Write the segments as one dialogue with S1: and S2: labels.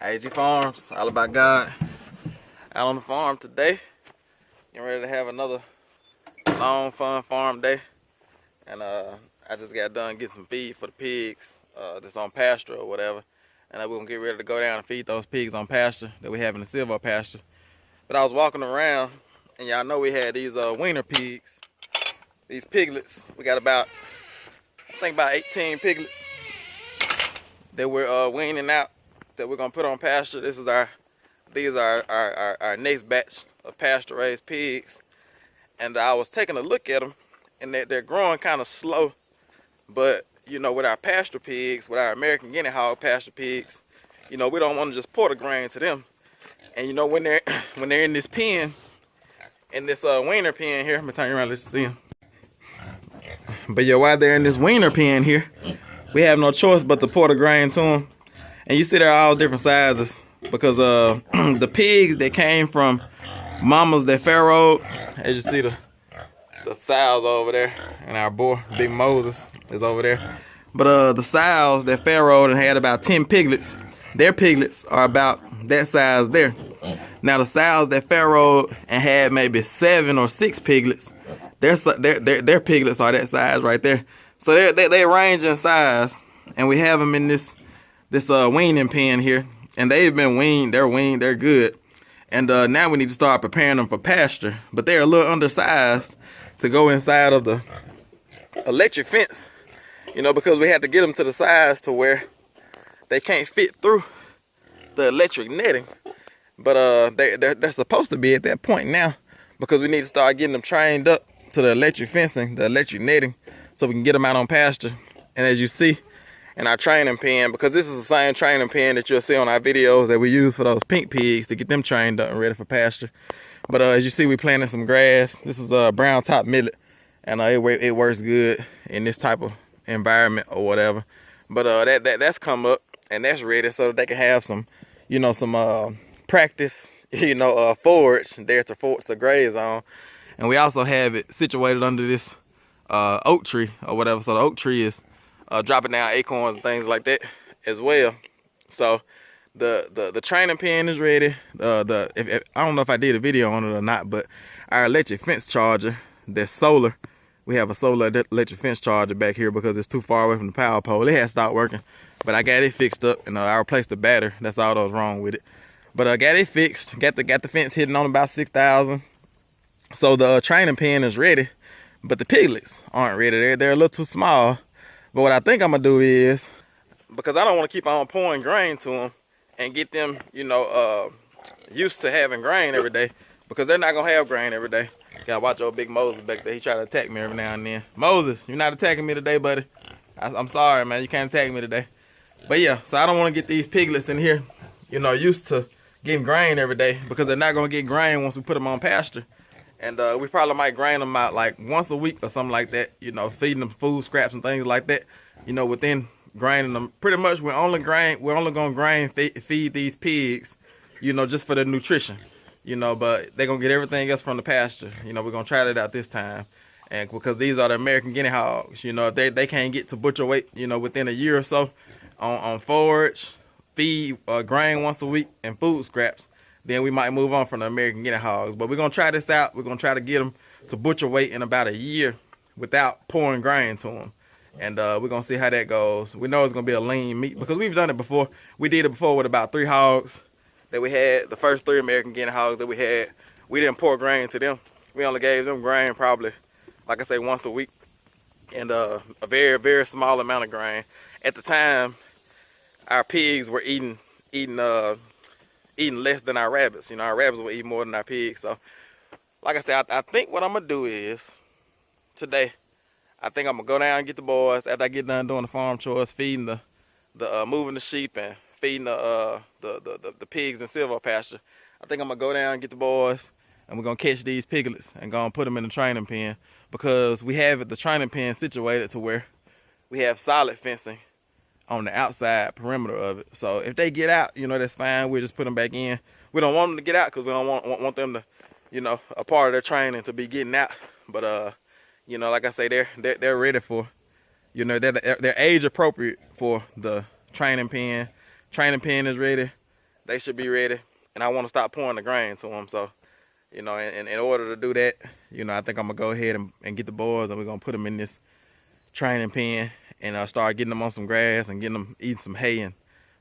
S1: I.A.G Farms, all about God. Out on the farm today. Getting ready to have another long, fun farm day. And I just got done getting some feed for the pigs that's on pasture or whatever. And we're going to get ready to go down and feed those pigs on pasture that we have in the silver pasture. But I was walking around, and y'all know we had these wiener pigs, these piglets. We got about, I think about 18 piglets that we're weaning out that we're going to put on pasture. These are our next batch of pasture raised pigs. And I was taking a look at them, and they're growing kind of slow. But, you know, with our pasture pigs, with our American guinea hog pasture pigs, you know, we don't want to just pour the grain to them. And, you know, when they're in this pen, in this wiener pen here, let me turn you around, let you see them. But yeah, while they're in this wiener pen here, we have no choice but to pour the grain to them. And you see they're all different sizes because the pigs that came from mamas that farrowed, as you see the sows over there, and our boy Big Moses is over there. But the sows that farrowed and had about 10 piglets, their piglets are about that size there. Now the sows that farrowed and had maybe 7 or 6 piglets, their piglets are that size right there. So they range in size, and we have them in this weaning pen here, and they've been weaned. They're good. And now we need to start preparing them for pasture, but they're a little undersized to go inside of the electric fence, you know, because we had to get them to the size to where they can't fit through the electric netting. But they're supposed to be at that point now, because we need to start getting them trained up to the electric fencing, the electric netting, so we can get them out on pasture. And as you see in our training pen, because this is the same training pen that you'll see on our videos that we use for those pink pigs to get them trained up and ready for pasture. But as you see, we planted some grass. This is a brown top millet, and it works good in this type of environment or whatever. But that's come up, and that's ready so that they can have some, you know, some practice, you know, forage there to graze on. And we also have it situated under this oak tree or whatever. So the oak tree is dropping down acorns and things like that as well. So the training pen is ready. I don't know if I did a video on it or not, but our electric fence charger, that's solar. We have a solar electric fence charger back here because it's too far away from the power pole. It has stopped working, but I got it fixed up, and I replaced the battery. That's all that was wrong with it. But I got it fixed. Got the fence hitting on about 6,000. So the training pen is ready, but the piglets aren't ready. They're a little too small. But what I think I'm gonna do is, because I don't want to keep on pouring grain to them and get them, you know, used to having grain every day, because they're not gonna have grain every day. Gotta watch old Big Moses back there. He try to attack me every now and then. Moses, you're not attacking me today, buddy. I'm sorry, man. You can't attack me today. But yeah, so I don't want to get these piglets in here, you know, used to getting grain every day, because they're not gonna get grain once we put them on pasture. And we probably might grain them out like once a week or something like that, you know, feeding them food scraps and things like that, you know, within graining them. Pretty much we're only gonna feed these pigs, you know, just for their nutrition, you know, but they're gonna get everything else from the pasture. You know, we're gonna try that out this time. And because these are the American guinea hogs, you know, if they can't get to butcher weight, you know, within a year or so on forage, feed, grain once a week, and food scraps, then we might move on from the American guinea hogs. But we're gonna try this out. We're gonna try to get them to butcher weight in about a year without pouring grain to them. And we're gonna see how that goes. We know it's gonna be a lean meat, because we've done it before. We did it before with about 3 hogs that we had. The first 3 American guinea hogs that we had, we didn't pour grain to them. We only gave them grain probably, like I say, once a week, and a very, very small amount of grain. At the time, our pigs were eating less than our rabbits. You know, our rabbits will eat more than our pigs. So, like I said, I think what I'm gonna do is today, I think I'm gonna go down and get the boys after I get done doing the farm chores, feeding the moving the sheep and feeding the pigs in silver pasture. I think I'm gonna go down and get the boys, and we're gonna catch these piglets and go and put them in the training pen, because we have the training pen situated to where we have solid fencing on the outside perimeter of it. So if they get out, you know, that's fine. We'll just put them back in. We don't want them to get out because we don't want them to, you know, a part of their training to be getting out. But you know, like I say, they're ready for, you know, they're age appropriate for the training pen. Training pen is ready. they should be ready. And I want to stop pouring the grain to them. So, you know, in order to do that, you know, I think I'm going to go ahead and get the boys, and we're going to put them in this training pen and start getting them on some grass and getting them eating some hay and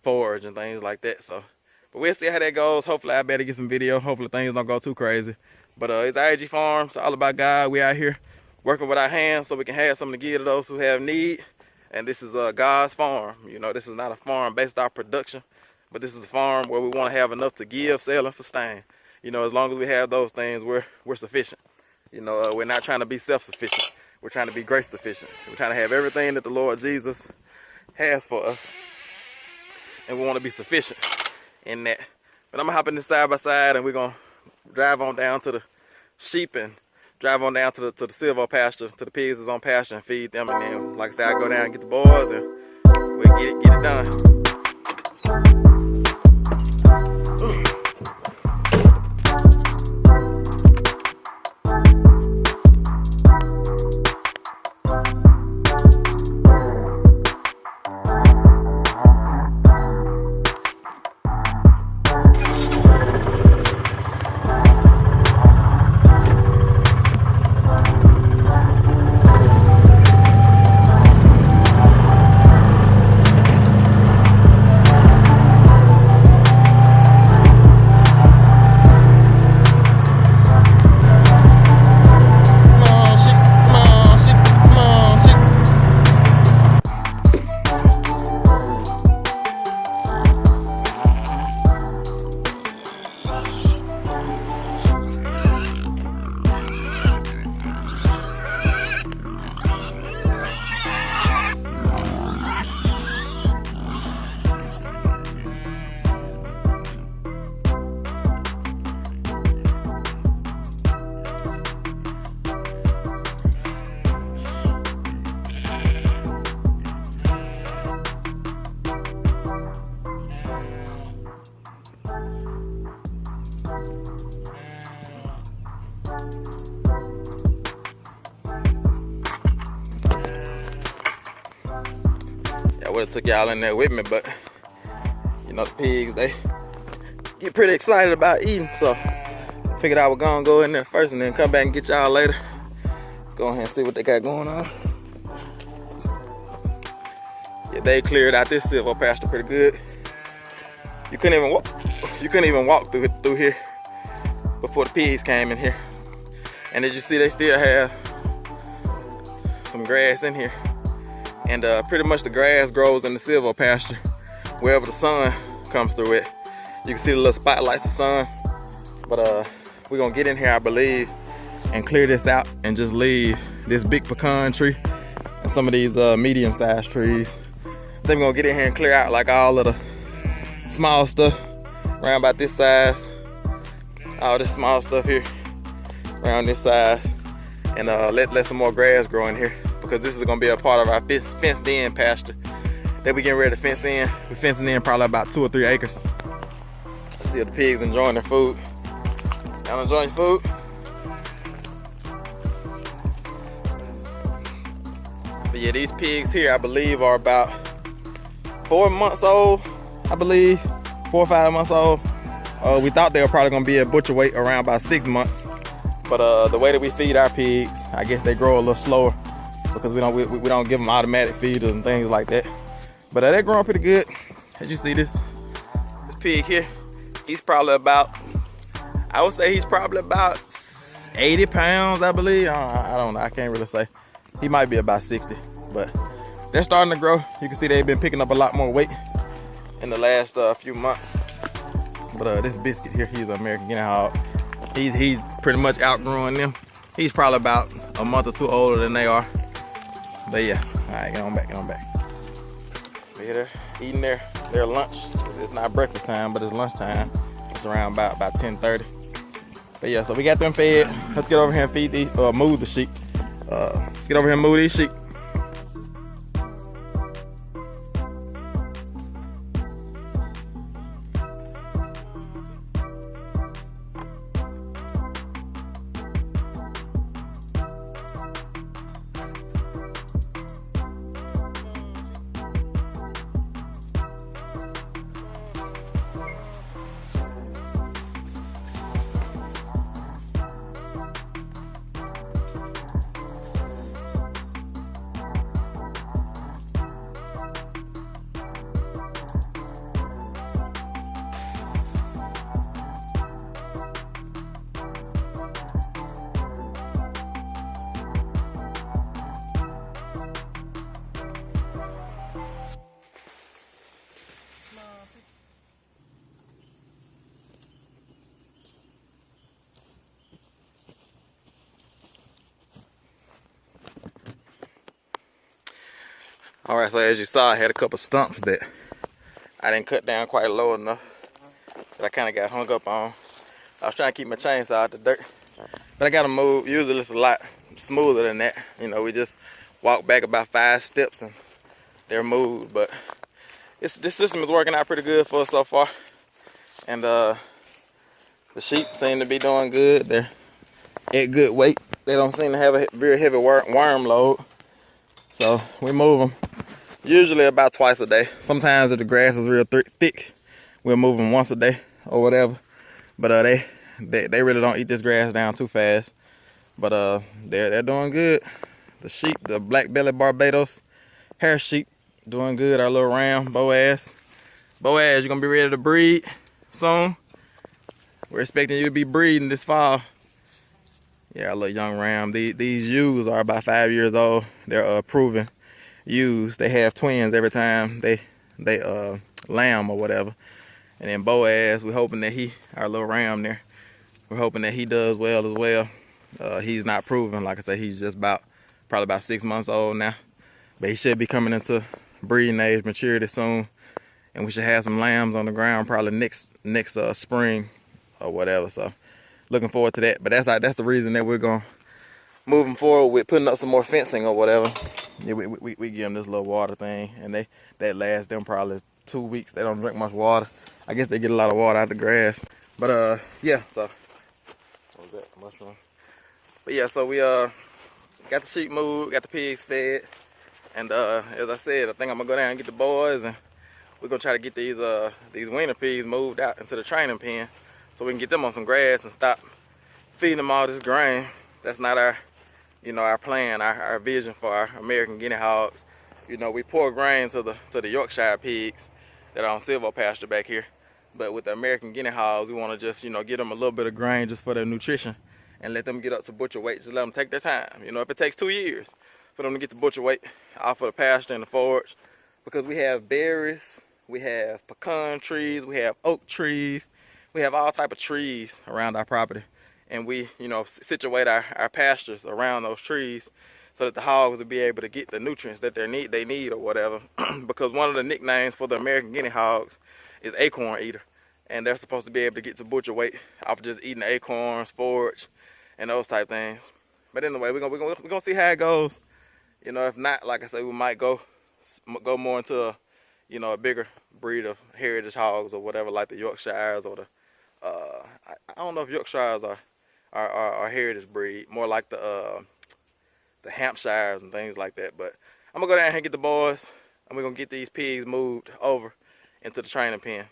S1: forage and things like that. So, but we'll see how that goes. Hopefully I better get some video. Hopefully things don't go too crazy. But it's I.A.G Farms, all about God. We out here working with our hands so we can have something to give to those who have need. And this is God's farm. You know, this is not a farm based off production, but this is a farm where we want to have enough to give, sell, and sustain. You know, as long as we have those things, we're sufficient. You know, we're not trying to be self-sufficient. We're trying to be grace sufficient. We're trying to have everything that the Lord Jesus has for us. And we want to be sufficient in that. But I'm going to hop in this side by side, and we're going to drive on down to the sheep and drive on down to the silver pasture, to the pigs that's on pasture, and feed them. And then, like I said, I go down and get the boys, and we'll get it done. I would have took y'all in there with me, but you know, the pigs, they get pretty excited about eating, so I figured I was gonna go in there first and then come back and get y'all later. Let's go ahead and see what they got going on. Yeah, they cleared out this silver pasture pretty good. You couldn't even walk through here before the pigs came in here. And as you see, they still have some grass in here. And pretty much the grass grows in the silver pasture wherever the sun comes through it. You can see the little spotlights of sun. But we're gonna get in here, I believe, and clear this out and just leave this big pecan tree and some of these medium-sized trees. Then we're gonna get in here and clear out like all of the small stuff around about this size. All this small stuff here around this size. And let some more grass grow in here, because this is gonna be a part of our fenced in pasture that we getting ready to fence in. We're fencing in probably about 2 or 3 acres. Let's see if the pigs enjoying their food. Y'all enjoying your food? But yeah, these pigs here, I believe, are about 4 months old. I believe 4 or 5 months old. We thought they were probably gonna be at butcher weight around about 6 months. But the way that we feed our pigs, I guess they grow a little slower, because we don't give them automatic feeders and things like that. But they're growing pretty good. As you see this pig here, he's probably about, I would say he's probably about 80 pounds, I believe. I don't know, I can't really say. He might be about 60, but they're starting to grow. You can see they've been picking up a lot more weight in the last few months. But this biscuit here, he's an American Guinea hog. He's pretty much outgrowing them. He's probably about a month or 2 older than they are. But yeah, all right, get on back. But yeah, they're eating their lunch. It's not breakfast time, but it's lunchtime. It's around about 10:30. But yeah, so we got them fed. Let's get over here and feed these, move the sheep. Let's get over here and move these sheep. Alright, so as you saw, I had a couple stumps that I didn't cut down quite low enough that I kind of got hung up on. I was trying to keep my chainsaw out the dirt, but I got to move. Usually it's a lot smoother than that. You know, we just walk back about 5 steps and they're moved. But this system is working out pretty good for us so far. And the sheep seem to be doing good. They're at good weight. They don't seem to have a very heavy worm load. So we move them usually about twice a day. Sometimes if the grass is real thick, we'll move them once a day or whatever. But they really don't eat this grass down too fast. But they're doing good. The sheep, the black belly Barbados hair sheep, doing good. Our little ram, Boaz. Boaz, you're gonna be ready to breed soon. We're expecting you to be breeding this fall. Yeah, our little young ram. These ewes are about 5 years old. They're proven ewes. They have twins every time they lamb or whatever. And then Boaz, we're hoping that our little ram there, we're hoping that he does well as well. He's not proven, like I said, he's just probably about 6 months old now. But he should be coming into breeding age, maturity soon. And we should have some lambs on the ground probably next spring or whatever. So looking forward to that. But that's the reason that we're gonna moving forward with putting up some more fencing or whatever. Yeah, we give them this little water thing, and that lasts them probably 2 weeks. They don't drink much water. I guess they get a lot of water out of the grass. But yeah, so what was that? Mushroom. But yeah, so we got the sheep moved, got the pigs fed, and as I said, I think I'm gonna go down and get the boys, and we're gonna try to get these weaner pigs moved out into the training pen so we can get them on some grass and stop feeding them all this grain. That's not our plan, our vision for our American guinea hogs. You know, we pour grain to the Yorkshire pigs that are on silvo pasture back here. But with the American guinea hogs, we want to just, give them a little bit of grain just for their nutrition and let them get up to butcher weight. Just let them take their time. You know, if it takes 2 years for them to get to butcher weight off of the pasture and the forage, because we have berries, we have pecan trees, we have oak trees, we have all type of trees around our property. And we, situate our pastures around those trees so that the hogs will be able to get the nutrients that they need or whatever. Because one of the nicknames for the American guinea hogs is acorn eater. And they're supposed to be able to get to butcher weight off of just eating acorns, forage, and those type things. But anyway, we're gonna see how it goes. You know, if not, like I said, we might go more into a bigger breed of heritage hogs or whatever, like the Yorkshires or the I don't know if Yorkshires are heritage breed, more like the Hampshires and things like that. But I'm gonna go down here and get the boys, and we're gonna get these pigs moved over into the training pen.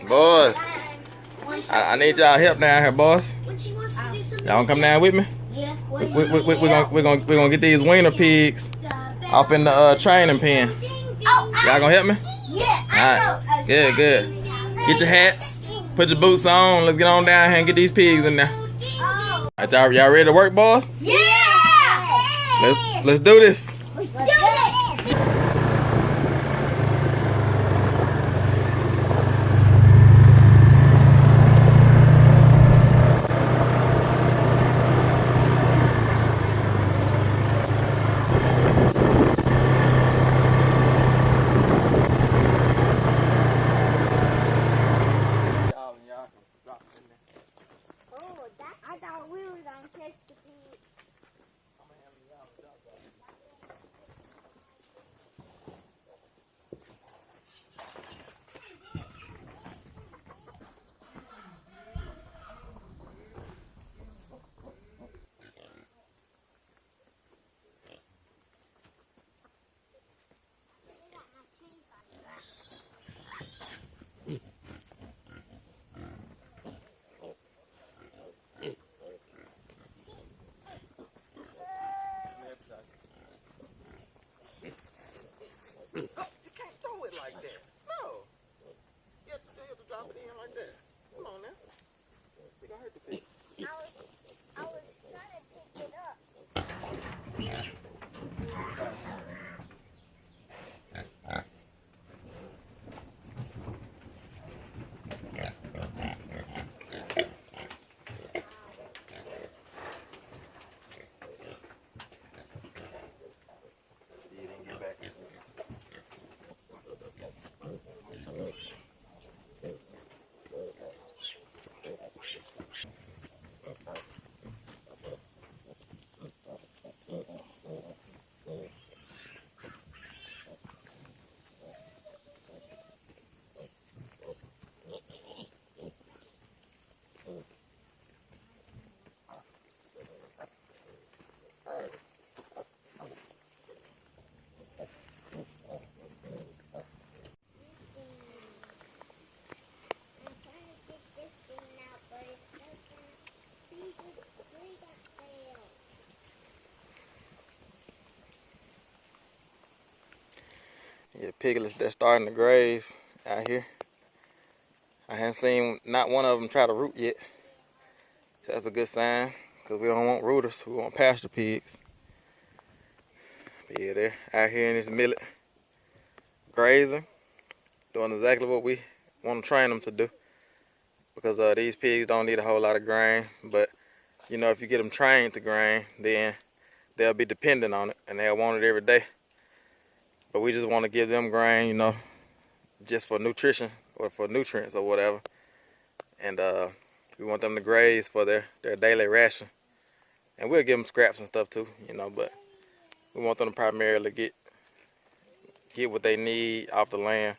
S1: Boys, I need y'all help down here, boys. Y'all gonna come down with me?
S2: Yeah.
S1: We're gonna get these weaner pigs off in the training pen. Y'all gonna help me?
S2: Yeah.
S1: Alright, good. Get your hats, put your boots on. Let's get on down here and get these pigs in there. Alright, y'all ready to work, boys?
S2: Yeah.
S1: Let's do this.
S2: Let's do this. I thought we were gonna catch the pig.
S1: Yeah, piglets, they're starting to graze out here. I haven't seen not one of them try to root yet. So that's a good sign, because we don't want rooters, we want pasture pigs. But yeah, they're out here in this millet, grazing, doing exactly what we want to train them to do. Because these pigs don't need a whole lot of grain, but you know, if you get them trained to grain, then they'll be dependent on it, and they'll want it every day. But we just want to give them grain, you know, just for nutrition or for nutrients or whatever. And we want them to graze for their daily ration. And we'll give them scraps and stuff too, you know, but we want them to primarily get what they need off the land,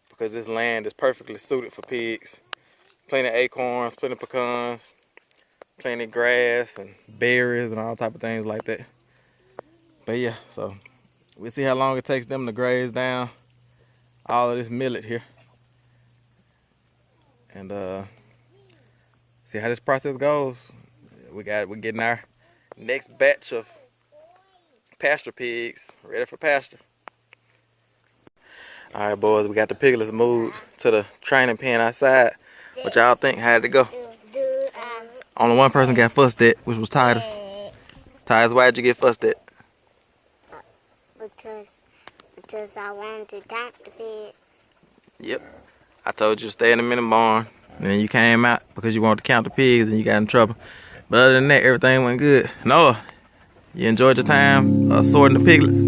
S1: because this land is perfectly suited for pigs. Plenty of acorns, plenty of pecans, plenty of grass and berries and all type of things like that. But yeah, so we'll see how long it takes them to graze down all of this millet here. And see how this process goes. We're getting our next batch of pasture pigs ready for pasture. All right, boys, we got the piglets moved to the training pen outside. What y'all think? How'd it go? Only one person got fussed at, which was Titus. Titus, why'd you get fussed at?
S2: Because I wanted to count the pigs.
S1: Yep. I told you to stay in the mini barn, and then you came out because you wanted to count the pigs and you got in trouble. But other than that, everything went good. Noah, you enjoyed your time sorting the piglets?